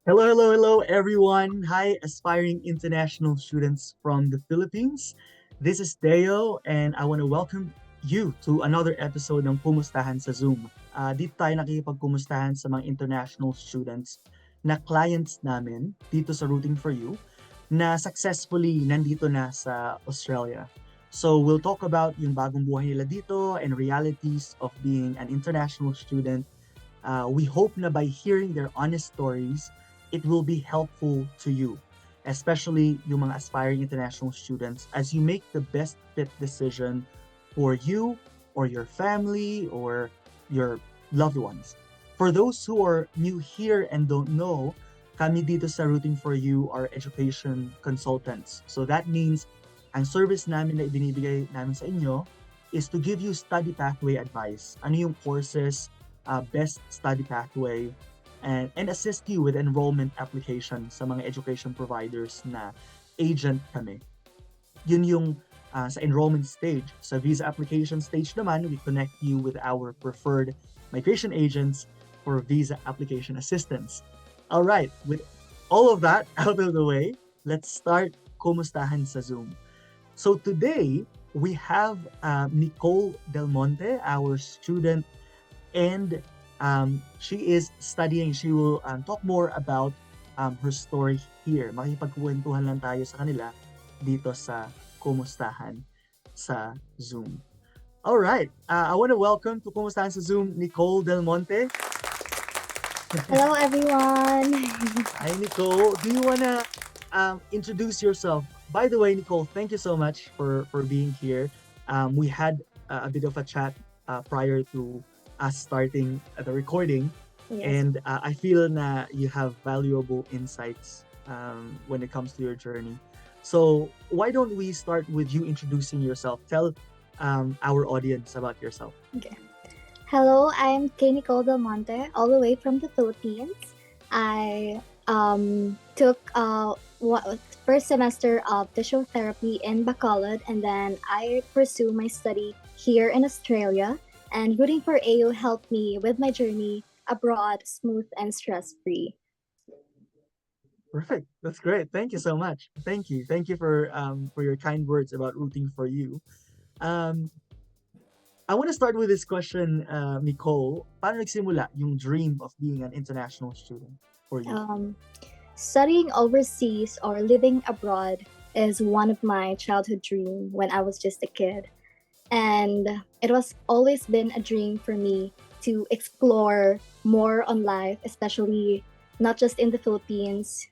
Hello, hello, hello, everyone. Hi, aspiring international students from the Philippines. This is Deo, and I want to welcome you to another episode ng Kumustahan sa Zoom. Dito tayo nakikipagkumustahan sa mga international students na clients namin dito sa Rooting for You na successfully nandito na sa Australia. So we'll talk about yung bagong buhay nila dito and realities of being an international student. We hope na by hearing their honest stories, it will be helpful to you, especially yung mga aspiring international students as you make the best fit decision for you or your family or your loved ones. For those who are new here and don't know, kami dito sa Rooting for You are education consultants. So that means ang service namin na ibinibigay namin sa inyo is to give you study pathway advice. Ano yung courses, best study pathway, and assist you with enrollment application sa mga education providers na agent kami. Yun yung sa enrollment stage. Sa visa application stage naman, we connect you with our preferred migration agents for visa application assistance. All right, with all of that out of the way, let's start Kumustahan sa Zoom. So today, we have Nicole Del Monte, our student, and she is studying. She will talk more about her story here. Makikipagkwentuhan lang tayo sa kanila dito sa Kumustahan sa Zoom. All right. I want to welcome to Kumustahan sa Zoom, Nicole Del Monte. Hello, everyone. Hi, Nicole. Do you want to introduce yourself? By the way, Nicole, thank you so much for being here. We had a bit of a chat prior to us starting the recording, Yes. and I feel na you have valuable insights when it comes to your journey. So why don't we start with you introducing yourself? Tell our audience about yourself. Hello, I'm Nicole Del Monte, all the way from the Philippines. I took first semester of physiotherapy in Bacolod, and then I pursue my study here in Australia. And Rooting for AU helped me with my journey abroad, smooth and stress-free. Perfect. That's great. Thank you so much. Thank you. Thank you for your kind words about Rooting for You. I want to start with this question, Nicole. Paano nagsimula yung dream of being an international student for you? Studying overseas or living abroad is one of my childhood dreams when I was just a kid. And it was always been a dream for me to explore more on life, especially not just in the Philippines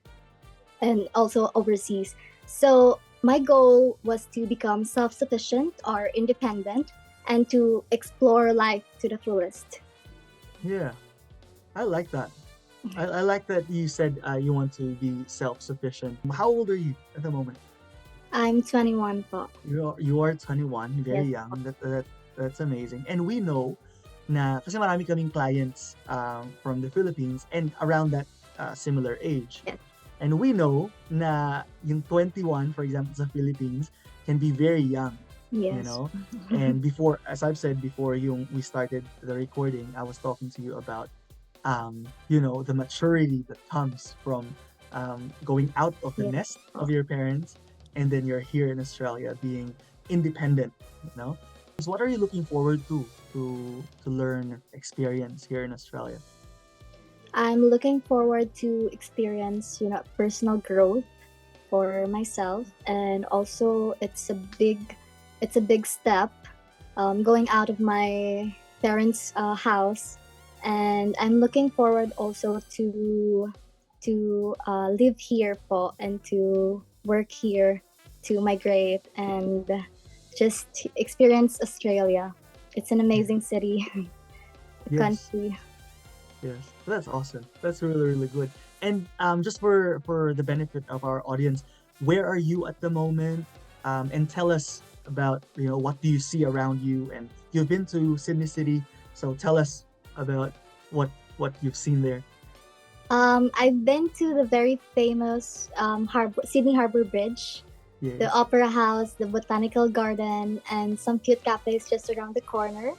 and also overseas. So my goal was to become self-sufficient or independent and to explore life to the fullest. Yeah, I like that. I like that you said you want to be self-sufficient. How old are you at the moment? I'm 21 po. You are 21, very Yes. young. That's amazing. And we know na kasi marami kaming clients from the Philippines and around that similar age. Yes. And we know na yung 21, for example, sa Philippines can be very young, Yes. you know? And before, as I've said before, we started the recording, I was talking to you about, the maturity that comes from going out of the Yes. nest of your parents, and then you're here in Australia being independent, So what are you looking forward to learn, experience here in Australia? I'm looking forward to experience, personal growth for myself, and also it's a big step going out of my parents' house, and I'm looking forward also to live here po and to work here, to migrate and just experience Australia. It's an amazing city, Yes. country. Yes, that's awesome. That's really, really good. And just for the benefit of our audience, where are you at the moment? And tell us about what do you see around you? And you've been to Sydney City, so tell us about what you've seen there. I've been to the very famous Sydney Harbour Bridge, the Yes. Opera House, the Botanical Garden, and some cute cafes just around the corner.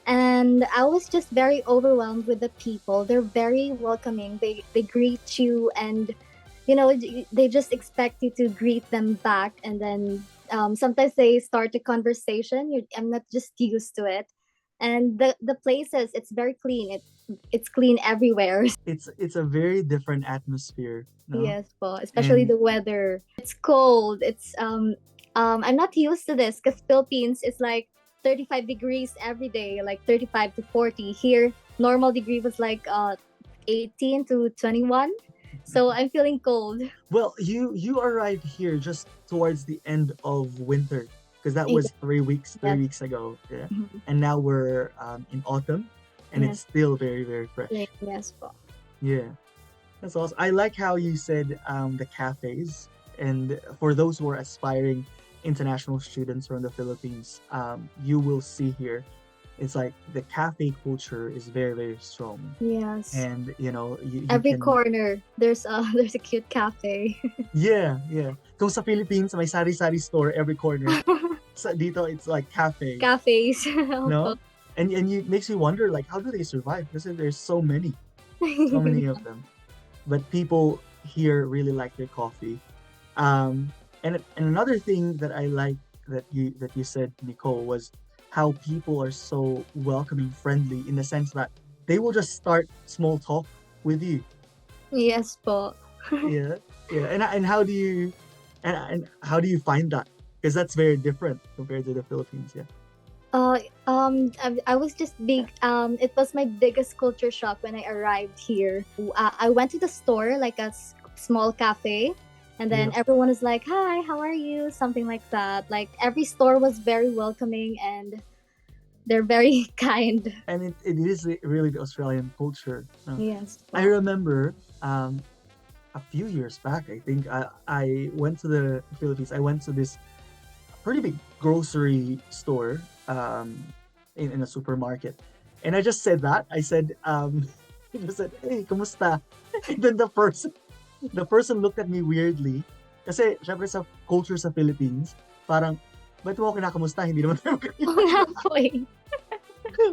And I was just very overwhelmed with the people. They're very welcoming. They greet you, and they just expect you to greet them back, and then sometimes they start a conversation. I'm not just used to it. And the places, it's very clean. It's clean everywhere. It's a very different atmosphere, no? Yes, po. Especially And the weather. It's cold. I'm not used to this because Philippines is like 35 degrees every day, like 35 to 40. Here, normal degree was like 18 to 21. So I'm feeling cold. well, you arrived here just towards the end of winter because that Yes. was 3 weeks, three Yes. weeks ago. Yeah, Mhm. and now we're in autumn, and it's Yes. still very very fresh. Yes, po. Yeah, that's awesome. I like how you said the cafes, and for those who are aspiring international students from the Philippines, you will see here, it's like the cafe culture is very very strong, Yes. and you Every can. corner there's a there's a cute cafe. Yeah, yeah. Kung sa Philippines, may sari-sari store every corner. Dito, it's like cafe, Cafes. no? And you makes you wonder, like, how do they survive? Because there's so many of them. But people here really like their coffee. Um, and another thing that I like that you said, Nicole, was how people are so welcoming, friendly, in the sense that they will just start small talk with you. Yes, po. Yeah, yeah. And how do you and how do you find that? Because that's very different compared to the Philippines. Yeah. I was just big. It was my biggest culture shock when I arrived here. I went to the store, like a small cafe, and then Yeah. everyone is like, "Hi, how are you?" Something like that. Like every store was very welcoming, and they're very kind. And it is really the Australian culture. Yes. I Po. remember a few years back, I think I went to the Philippines. I went to this pretty big grocery store in a supermarket. And I just said that. I said, I just said, hey, kumusta? And then the person looked at me weirdly. Kasi, syempre sa culture sa Philippines, parang, ba't mo ako kinakamusta? Hindi naman tayo Oo nga po eh.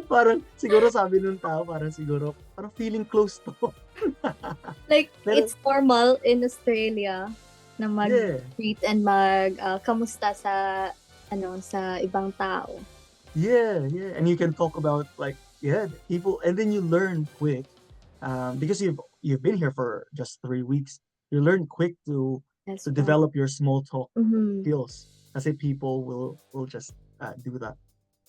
parang, siguro sabi nung tao, parang siguro, parang feeling close to. Like Pero, it's normal in Australia na yeah, mag-greet and kamusta sa ibang tao. yeah. And you can talk about, like, yeah, people, and then you learn quick, because you've been here for just 3 weeks. You learn quick Yes to po. develop your small talk Mhm. skills. Kasi people will just do that.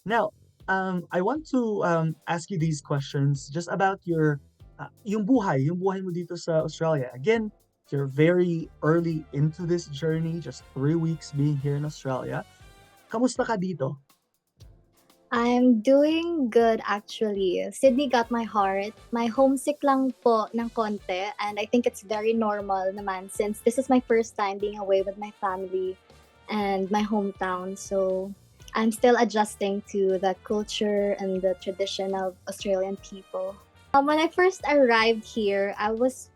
Now, I want to ask you these questions just about yung buhay mo dito sa Australia. Again, you're very early into this journey, just 3 weeks being here in Australia. Kamusta ka dito? I'm doing good actually. Sydney got my heart. My homesick lang po ng konti, and I think it's very normal naman since this is my first time being away with my family and my hometown. So I'm still adjusting to the culture and the tradition of Australian people. When I first arrived here, I was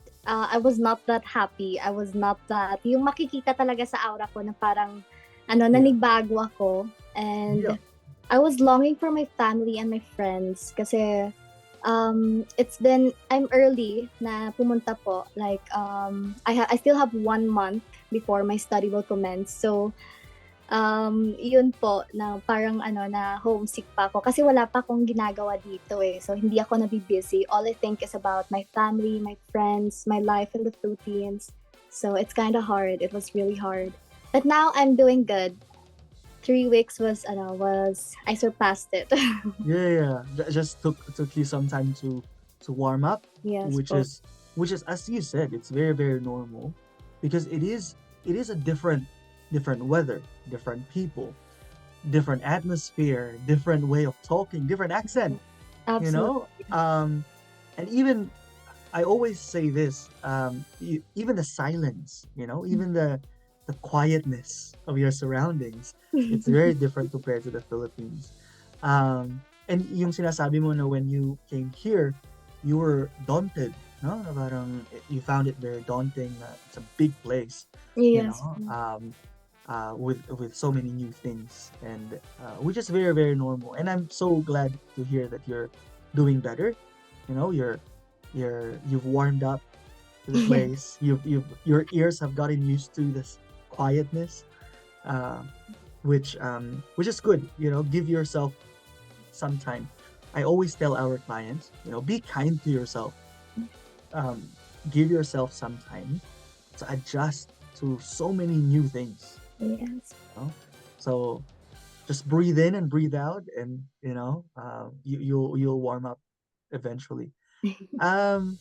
not that happy. I was not that yung makikita talaga sa aura ko na parang Yeah. nanibago ako, Yeah. and I was longing for my family and my friends kasi I'm early na pumunta po. Like I still have 1 month before my study will commence. So yun po na parang na homesick pa ako kasi wala pa akong ginagawa dito eh. So hindi ako nabibusy. All I think is about my family, my friends, my life in the Philippines. So it's kind of hard. It was really hard. But now I'm doing good. 3 weeks was I surpassed it. Yeah. Just took you some time to warm up, Yes which po. is which is as you said, it's very very normal because it is a different weather, different people, different atmosphere, different way of talking, different accent, you Absolutely. know? And even I always say this, even the silence, even the quietness of your surroundings, it's very different compared to the Philippines. And yung sinasabi mo na when you came here, you were daunted, no? Na parang you found it very daunting. It's a big place, you Yes. know. with so many new things, and which is very very normal. And I'm so glad to hear that you're doing better. You know, you've warmed up to the place. Your ears have gotten used to this quietness, uh, which is good. You know, give yourself some time. I always tell our clients, you know, be kind to yourself. Um, give yourself some time to adjust to so many new things. Yes. You know? So just breathe in and breathe out, and you'll warm up eventually. Um,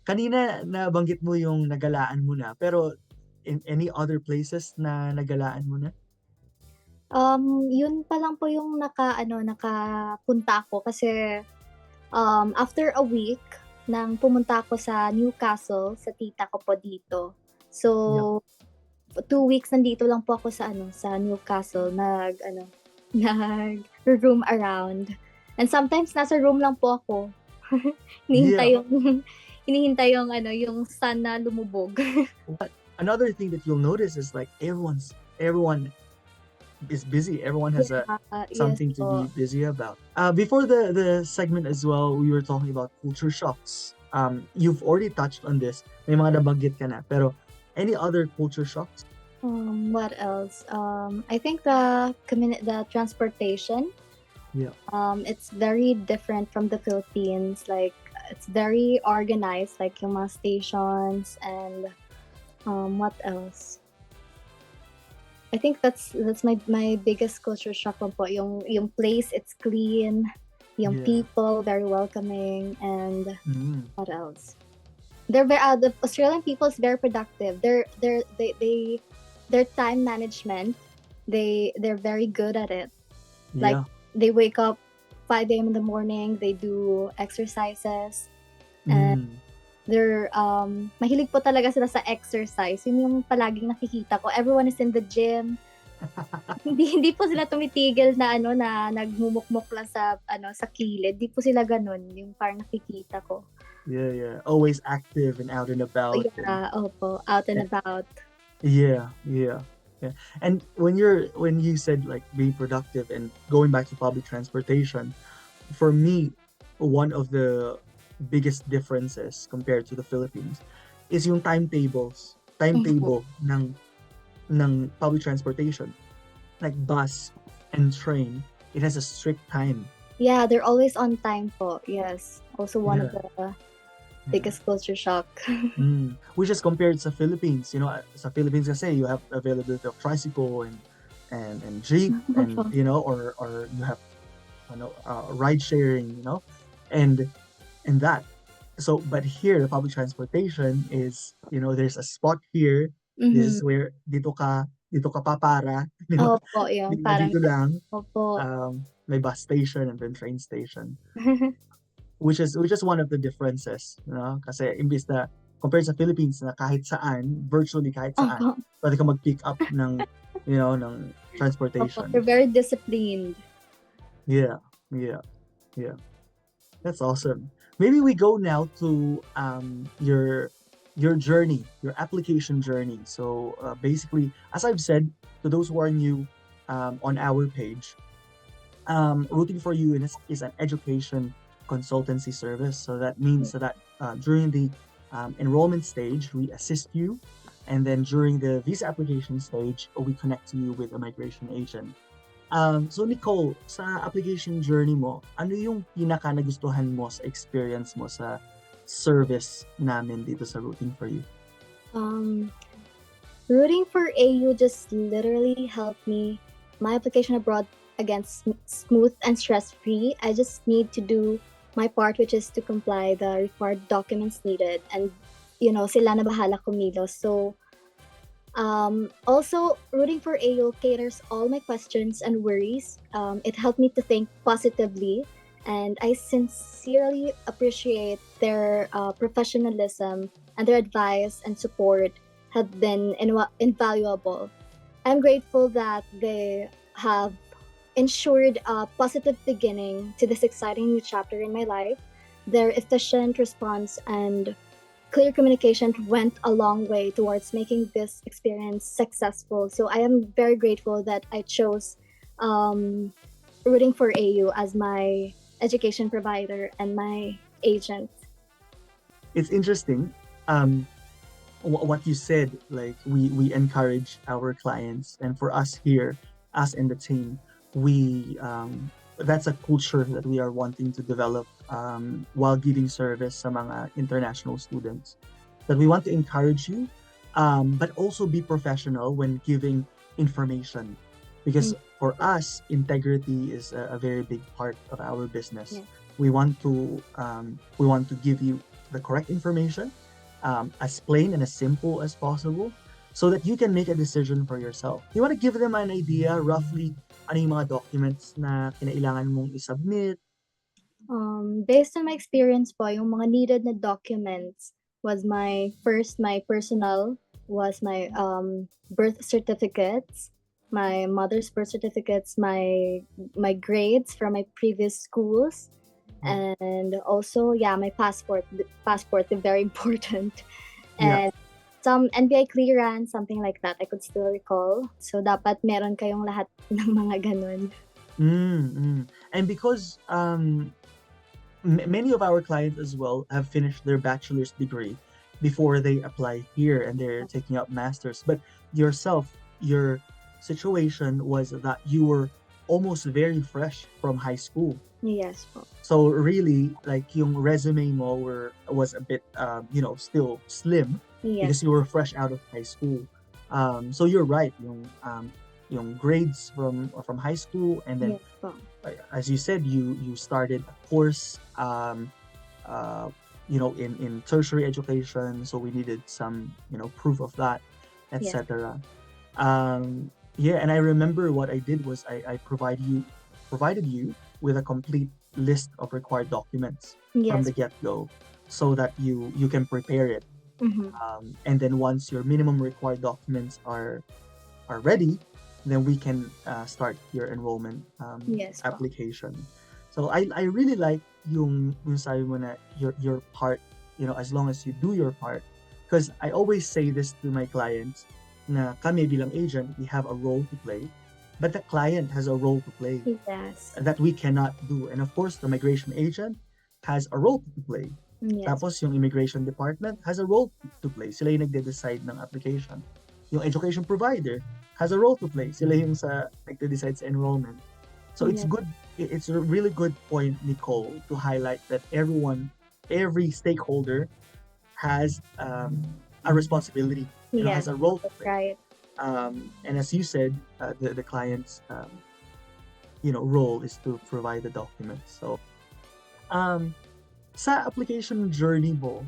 Kanina nabanggit mo yung nagalaan mo na, pero in any other places na nagalaan mo na? Yun pa lang po yung nakapunta ako kasi, after a week nang pumunta ako sa Newcastle, sa tita ko po dito. Yep. So, 2 weeks nandito lang po ako sa Newcastle nag-room around. And sometimes nasa room lang po ako. Yeah. Hinihintay yung hinihintay yung sun na lumubog. Another thing that you'll notice is like everyone is busy. Everyone has a Yes something to be po. busy about. Before the segment as well, we were talking about culture shocks. You've already touched on this. May mga nabanggit ka na. Pero any other culture shocks? What else? I think the transportation. Yeah. It's very different from the Philippines. Like it's very organized, like yung mga stations and what else? I think that's my biggest culture shock lang po. Yung place, it's clean. Yung Yeah. people, very welcoming. And Mm. what else? The Australian people is very productive. Their time management, they're very good at it. Like Yeah. they wake up 5 a.m. in the morning, they do exercises, and Mm. they're mahilig po talaga sila sa exercise. Yun yung palaging nakikita ko. Everyone is in the gym. hindi po sila tumitigil na nagmumukmok lang sa kilid. Di po sila ganun, yung parang nakikita ko. Yeah. Always active and out and about. Yeah, opo, out and about. Yeah. And when you said like being productive and going back to public transportation, for me, one of the biggest differences compared to the Philippines is yung timetable ng public transportation, like bus and train. It has a strict time. Yeah, they're always on time po. Yes. Also one of Yeah. the biggest culture shock. Which is compared sa Philippines. You know, sa Philippines kasi you have availability of tricycle and jeep, and you know, or you have ride sharing, you know, and that. So, but here the public transportation is, you know, there's a spot here. This is where dito ka papara, you know, Opo, yung parang dito lang. opo. May bus station and then train station. Which is one of the differences, you know, kasi imbis na compared sa Philippines na virtually kahit saan, Opo. pwede ka mag-pick up ng, you know, ng Opo, transportation. they're very disciplined. Yeah. That's awesome. Maybe we go now to your journey, your application journey. So basically, as I've said, to those who are new on our page, Rooting for You is an education consultancy service. So that means that during the enrollment stage, we assist you. And then during the visa application stage, we connect you with a migration agent. So Nicole, sa application journey mo, ano yung pinaka nagustuhan mo sa experience mo sa service namin dito sa Rooting for You? Rooting for AU just literally helped me. My application abroad again smooth and stress-free. I just need to do my part, which is to comply the required documents needed, and sila na bahala kumilos. So also Rooting for AU caters all my questions and worries. It helped me to think positively, and I sincerely appreciate their professionalism, and their advice and support have been invaluable. I'm grateful that they have ensured a positive beginning to this exciting new chapter in my life. Their efficient response and clear communication went a long way towards making this experience successful. So I am very grateful that I chose um, rooting for AU as my education provider and my agent. It's interesting. Um, what you said, like we encourage our clients, and for us here, us and the team, we that's a culture that we are wanting to develop while giving service sa mga international students. That we want to encourage you, but also be professional when giving information, because Mm. for us, integrity is a very big part of our business. Yeah. We want to give you the correct information, as plain and as simple as possible, so that you can make a decision for yourself. You want to give them an idea roughly ano yung mga documents na kinailangan mong isubmit. Based on my experience po, yung mga needed na documents was my personal, was my birth certificates, my mother's birth certificates, my grades from my previous schools, and also my passport, very important, Yeah. and some NBA clearance, something like that. I could still recall. So dapat meron kayong lahat ng mga ganun. And because many of our clients as well have finished their bachelor's degree before they apply here and they're taking up masters. But yourself, your situation was that you were almost very fresh from high school. Yes po. So really, like yung resume mo was a bit, still slim because Yes. you were fresh out of high school. So you're right, yung grades from high school, and then Yes po. as you said, you started a course, in tertiary education, so we needed some proof of that, Yes. etc. And I remember what I did was I provided you with a complete list of required documents from Yes. the get-go, so that you can prepare it. Mhm. And then once your minimum required documents are ready, then we can start your enrollment Yes po. application. So I really like yung sabi mo na your part, as long as you do your part. Because I always say this to my clients, na kami bilang agent, we have a role to play, but the client has a role to play Yes. that we cannot do. And of course, the migration agent has a role to play. Yes. Tapos yung immigration department has a role to play. Sila yung nagde-decide ng application. Yung education provider has a role to play. Sila yung nagde-decide sa enrollment. So it's Yes. good. It's a really good point, Nicole, to highlight that every stakeholder has a responsibility. Yes. Has a role to That's play. right. And as you said, the client's role is to provide the documents. So sa application journey mo,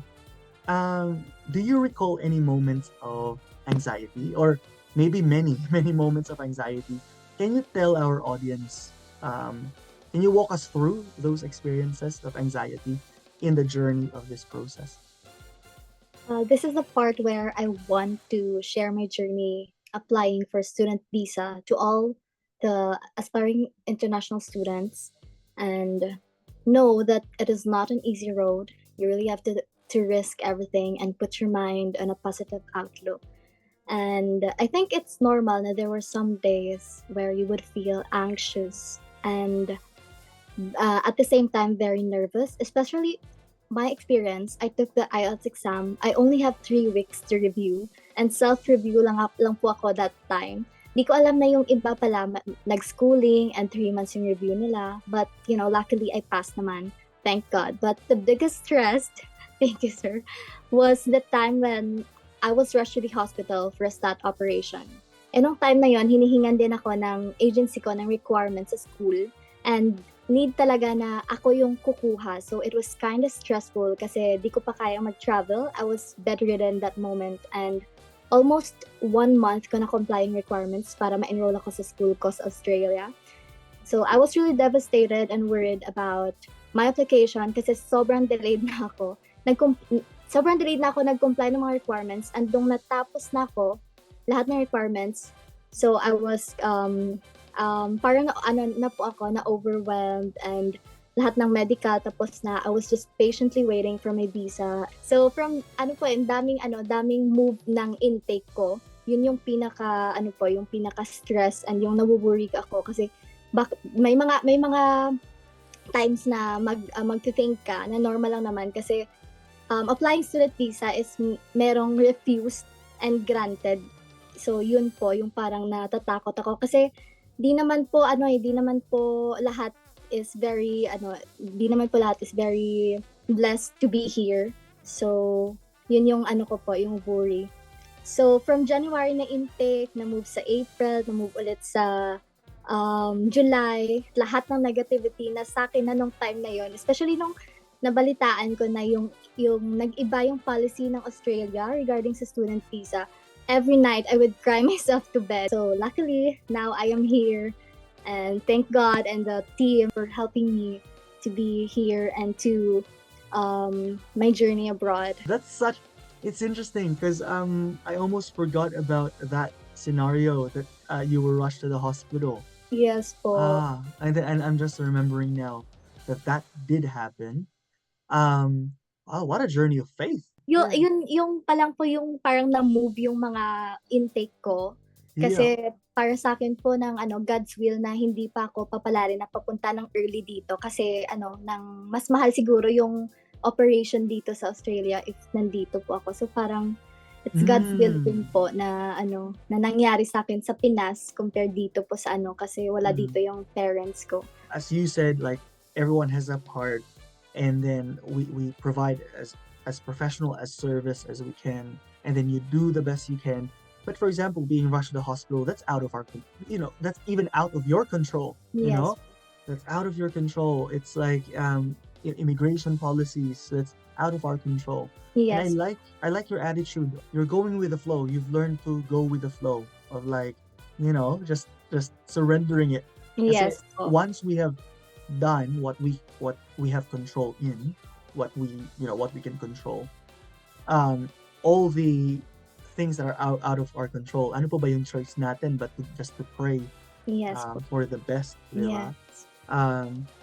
do you recall any moments of anxiety, or maybe many many moments of anxiety? Can you tell our audience, can you walk us through those experiences of anxiety in the journey of this process? This is the part where I want to share my journey applying for student visa to all the aspiring international students, and know that it is not an easy road. You really have to risk everything and put your mind on a positive outlook. And I think it's normal that there were some days where you would feel anxious and at the same time very nervous, especially my experience. I took the IELTS exam. I only have 3 weeks to review, and self-review lang po ako that time. Di ko alam na yung iba pala nag-schooling and 3 months yung review nila. But, luckily I passed naman. Thank God. But the biggest stress, thank you sir, was the time when I was rushed to the hospital for a stat operation. And nung time na yon, hinihingan din ako ng agency ko ng requirements sa school. And need talaga na ako yung kukuha. So it was kind of stressful kasi di ko pa kaya mag-travel. I was bedridden that moment, and almost 1 month ko na complying requirements para ma-enroll ako sa school ko sa Australia. So I was really devastated and worried about my application kasi sobrang delayed na ako. Nag-comply ng mga requirements, and nung natapos na ako lahat ng requirements, so I was parang na po ako na overwhelmed and lahat ng medical, tapos na I was just patiently waiting for my visa. So from daming move ng intake ko, yun yung yung pinaka stress and yung nawo-worry ako kasi may mga times na magte-think ka na normal lang naman kasi applying student visa is merong refused and granted. So yun po yung parang natatakot ako kasi di naman po lahat is very blessed to be here. So yun yung ko po, yung worry. So from January na intake, na move sa April, na move ulit sa July, lahat ng negativity na sa akin na nung time na yon, especially nung nabalitaan ko na yung nag-iba yung policy ng Australia regarding sa student visa. Every night I would cry myself to bed. So luckily now I am here, and thank God and the team for helping me to be here and to my journey abroad. It's interesting because I almost forgot about that scenario that you were rushed to the hospital. Yes po. And I'm just remembering now that did happen. What a journey of faith. Yung pa lang po yung parang na-move yung mga intake ko. Kasi para sa akin po ng God's will na hindi pa ako papalarin na papunta ng early dito kasi ng mas mahal siguro yung operation dito sa Australia if nandito po ako. So parang it's God's will din po na na nangyari sa akin sa Pinas compared dito po sa kasi wala dito yung parents ko. As you said, like everyone has a part, and then we provide as professional as service as we can, and then you do the best you can. But for example, being rushed to the hospital, that's out of our, that's even out of your control. Yes. That's out of your control. It's like immigration policies. That's out of our control. Yes. And I like your attitude. You're going with the flow. You've learned to go with the flow of like, just surrendering it. Yes. Once we have done what we have control in, what we can control, all the things that are out of our control, ano po ba yung choice natin but just to pray for the best, diba? Yes.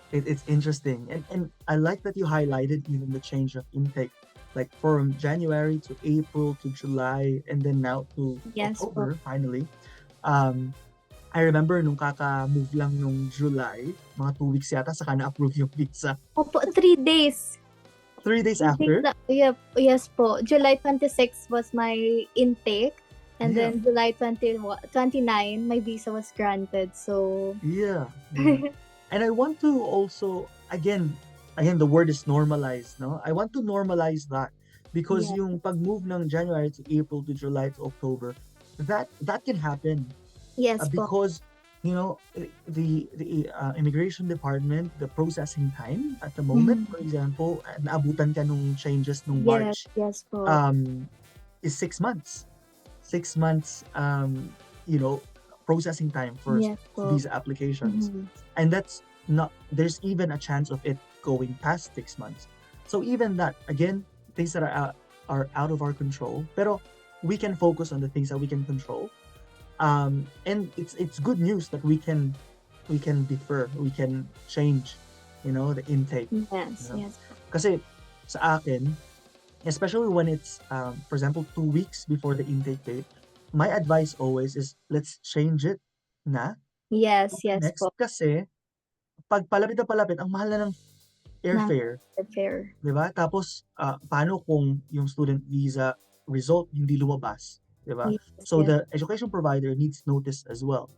It's interesting, and I like that you highlighted even the change of intake, like from January to April to July and then now to October finally. I remember nung kaka-move lang nung July, mga 2 weeks yata saka na-approve yung visa. Opo, 3 days. 3 days after? Yes po. July 26 was my intake. And then July 29, my visa was granted. So yeah. And I want to also, again, the word is normalize, no? I want to normalize that because yung pag-move ng January to April to July to October, that can happen. Yes po. Because the immigration department, the processing time at the moment, for example, naabutan ka nung changes nung March. Yes po. Is 6 months. 6 months processing time for visa applications. And that's not, there's even a chance of it going past 6 months. So even that, again, things that are out of our control, pero we can focus on the things that we can control. And it's good news that we can defer, we can change, the intake. Yes. Kasi sa akin, especially when it's for example 2 weeks before the intake date, my advice always is let's change it na. Yes Next, po. kasi pag palapit na palapit, ang mahal na ng airfare. Diba? Tapos paano kung yung student visa result hindi lumabas? Diba? So the education provider needs notice as well.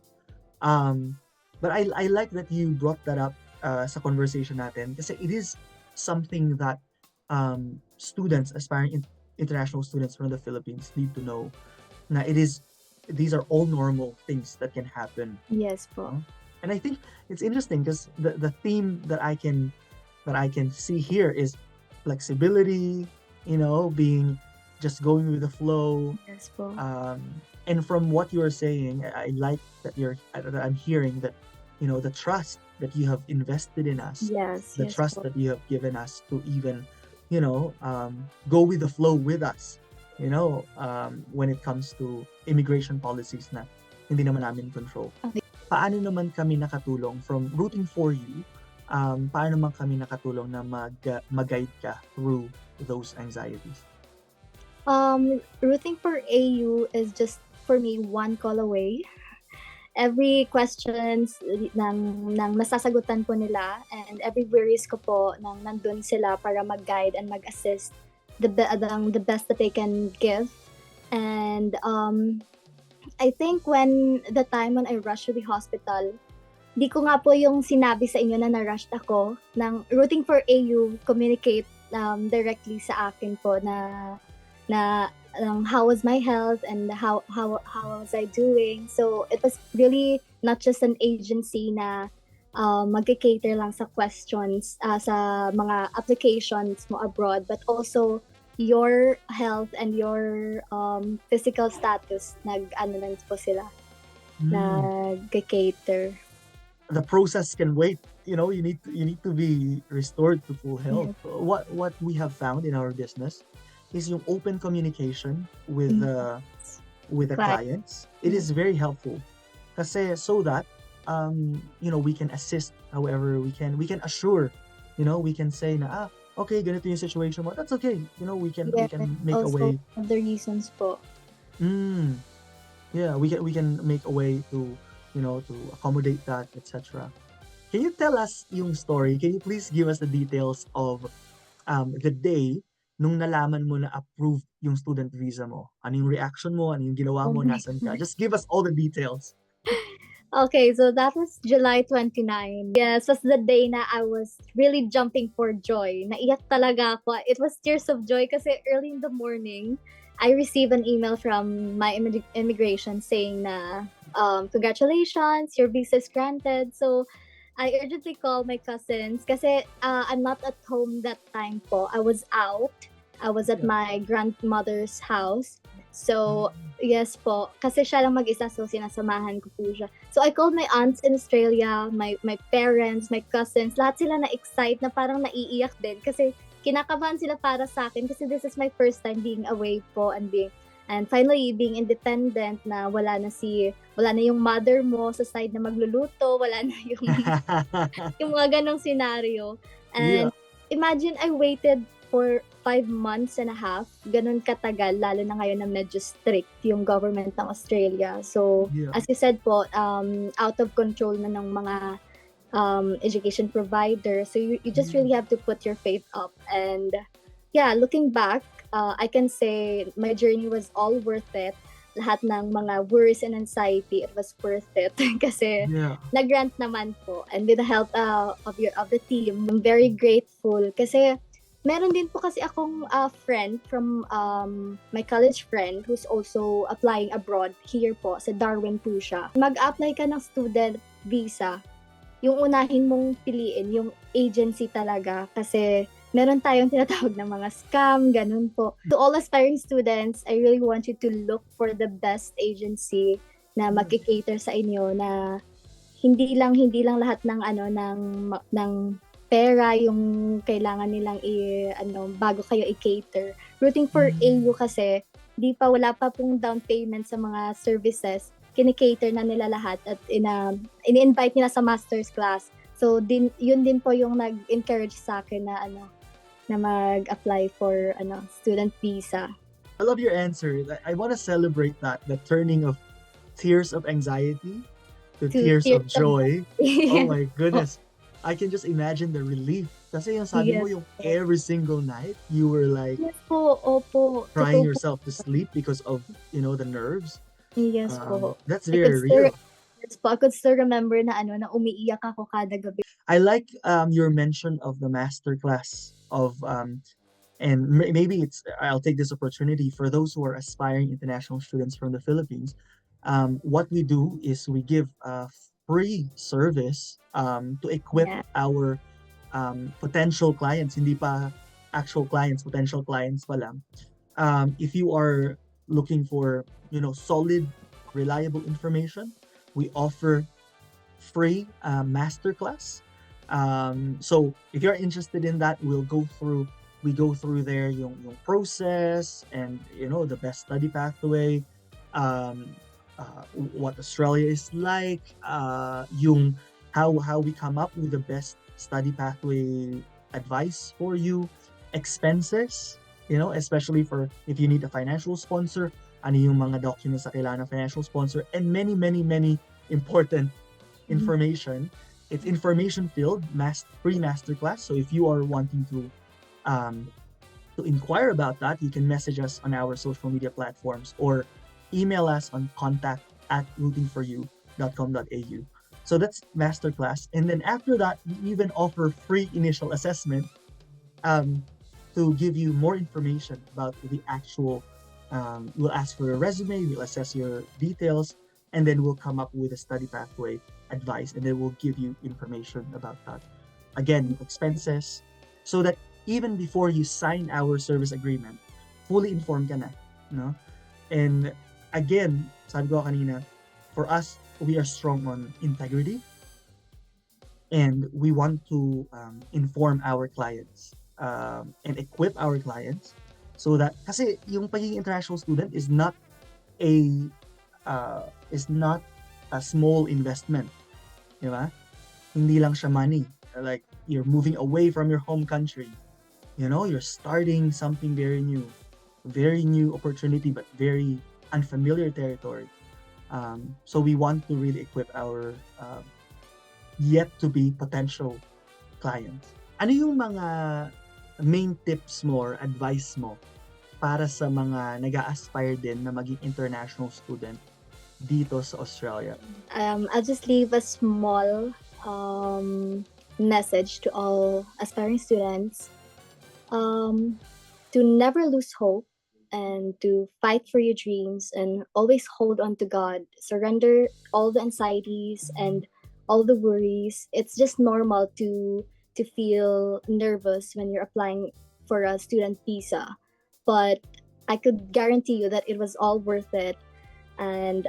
But I like that you brought that up sa conversation natin kasi it is something that students, aspiring international students from the Philippines need to know na these are all normal things that can happen. Yes po. And I think it's interesting because the theme that I can see here is flexibility, being just going with the flow. Yes po. And from what you are saying, I like that I'm hearing that the trust that you have invested in us, the trust that you have given us to even go with the flow with us, when it comes to immigration policies na hindi naman namin control. Okay. Paano naman kami nakatulong from rooting for you paano naman kami nakatulong na mag-guide ka through those anxieties? Rooting for AU is just for me one call away. Every questions ng nasasagutan po nila, and every worries ko po nang nandun sila para mag-guide and mag-assist the best that they can give. And I think when the time when I rushed to the hospital, di ko nga po yung sinabi sa inyo na na-rushed ako. Ng rooting for AU communicate directly sa akin po na how was my health and how was I doing. So it was really not just an agency na mag-cater lang sa questions sa mga applications mo abroad, but also your health and your physical status. Nag-ano lang po sila, nag-cater. The process can wait. You know, you need to be restored to full health. What we have found in our business is yung open communication with the clients. It is very helpful kasi so that we can assist however we can assure, we can say na okay, ganito yung situation mo, that's okay, we can make a way. Other reasons po. Yeah, we can make a way to to accommodate that, etc. Can you tell us yung story? Can you please give us the details of the day nung nalaman mo na approved yung student visa mo? Ano yung reaction mo? Ano yung ginawa mo? Nasan ka? Just give us all the details. Okay, so that was July 29. Yes, was the day na I was really jumping for joy. Naiyak talaga ako. It was tears of joy kasi early in the morning, I received an email from my immigration saying na congratulations, your visa is granted. So I urgently called my cousins kasi I'm not at home that time po. I was out. I was at my grandmother's house. So, yes po. Kasi siya lang mag-isa, so sinasamahan ko po siya. So, I called my aunts in Australia, my parents, my cousins. Lahat sila na-excite na parang naiiyak din kasi kinakabahan sila para sa akin kasi this is my first time being away po and finally being independent, na wala na yung mother mo sa side na magluluto, wala na yung mga ganong scenario. And imagine I waited for 5 months and a half, ganun katagal, lalo na ngayon na medyo strict yung government ng Australia. So, as you said po, out of control na ng mga education provider. So, you just really have to put your faith up. And yeah, looking back, I can say my journey was all worth it. Lahat ng mga worries and anxiety, it was worth it. Kasi nag-grant naman po. And with the help of the team, I'm very grateful. Kasi meron din po kasi akong friend from my college friend who's also applying abroad here po, sa Darwin po siya. Mag-apply ka ng student visa, yung unahin mong piliin, yung agency talaga. Kasi meron tayong tinatawag na mga scam, ganun po. To all aspiring students, I really want you to look for the best agency na mag-cater sa inyo, na hindi lang lahat ng ng pera yung kailangan nilang bago kayo i-cater. Rooting for AU kasi wala pa pong down payment sa mga services. Kini-cater na nila lahat at ini-invite nila sa master's class. So yun din po yung nag-encourage sa akin na mag-apply for student visa. I love your answer. I want to celebrate that, the turning of tears of anxiety to tears of joy. Oh my goodness. I can just imagine the relief. Kasi yung sabi mo, yung every single night, you were like crying yourself to sleep because of, the nerves. Yes po. That's very real. Yes po. I could still remember na umiiyak ako kada gabi. I like your mention of the masterclass of, and maybe I'll take this opportunity for those who are aspiring international students from the Philippines. What we do is we give free service to equip our potential clients, hindi pa actual clients, potential clients pa lang. If you are looking for, solid, reliable information, we offer free masterclass. So if you're interested in that, we go through there yung process and the best study pathway, what Australia is like, yung how we come up with the best study pathway advice for you, expenses, especially for if you need a financial sponsor, ano yung mga documents na kailangan ng financial sponsor, and many, many, many important Mhm. information. It's information filled, free masterclass. So if you are wanting um, to inquire about that, you can message us on our social media platforms or email us on contact@rootingforyou.com.au. So that's masterclass. And then after that, we even offer free initial assessment um, to give you more information about the actual. We'll ask for your resume, we'll assess your details, and then we'll come up with a study pathway advice, and then we'll give you information about that. Again, expenses, so that even before you sign our service agreement, fully informed ka na, no? And again, sabi ko kanina, for us, we are strong on integrity, and we want to inform our clients and equip our clients so that kasi yung pagiging international student a is not a small investment, di ba? Hindi lang siya money. Like you're moving away from your home country. You're starting something very new opportunity, but very unfamiliar territory. So we want to really equip our yet to be potential clients. Ano yung mga main tips mo or advice mo para sa mga nag-a-aspire din na maging international student dito sa Australia? I'll just leave a small message to all aspiring students to never lose hope and to fight for your dreams and always hold on to God. Surrender all the anxieties and all the worries. It's just normal to feel nervous when you're applying for a student visa, but I could guarantee you that it was all worth it. And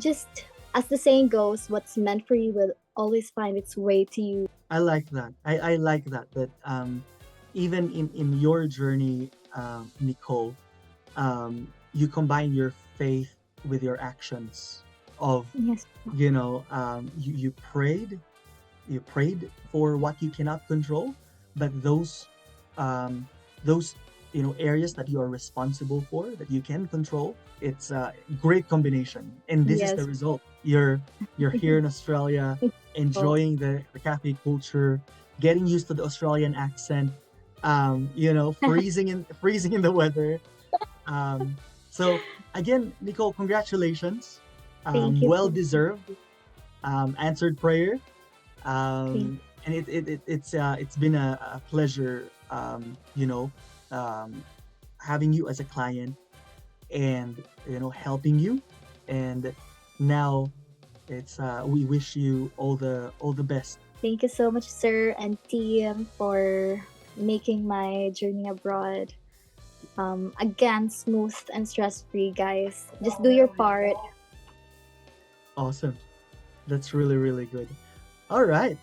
just as the saying goes, what's meant for you will always find its way to you. I like that. I like that even in your journey, Nicole, you combine your faith with your actions of Yes. you prayed for what you cannot control, but those areas that you are responsible for that you can control, it's a great combination, and this is the Yes. result. You're here in Australia, Oh, enjoying the cafe culture, getting used to the Australian accent, freezing in the weather. So again, Nicole, congratulations. thank you Well so deserved. Answered prayer. much. And it's been a pleasure, um, having you as a client and helping you. And now we wish you all the best. Thank you so much, sir and team, for making my journey abroad again smooth and stress free, guys. Just do your part. Awesome. That's really, really good. All right.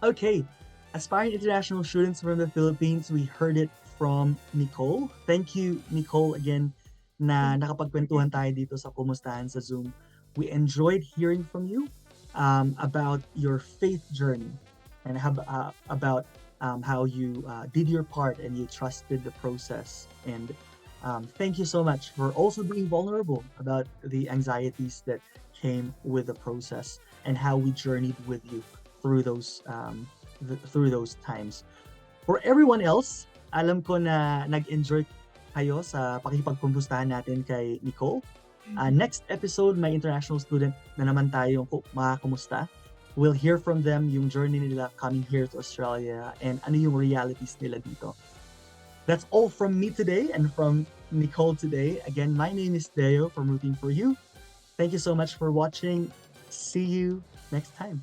Okay. Aspiring international students from the Philippines, we heard it from Nicole. Thank you, Nicole, again, na nakapagkwentuhan tayo dito sa Kumustahan sa Zoom. We enjoyed hearing from you about your faith journey and about how you did your part and you trusted the process. And thank you so much for also being vulnerable about the anxieties that came with the process and how we journeyed with you through those times. For everyone else, alam ko na nag-enjoy kayo sa pakikipagkumustahan natin kay Nicole. Next episode, may international student na naman tayo makakamusta. We'll hear from them yung journey nila coming here to Australia and ano yung realities nila dito. That's all from me today and from Nicole today. Again, my name is Deo from Rooting for You. Thank you so much for watching. See you next time.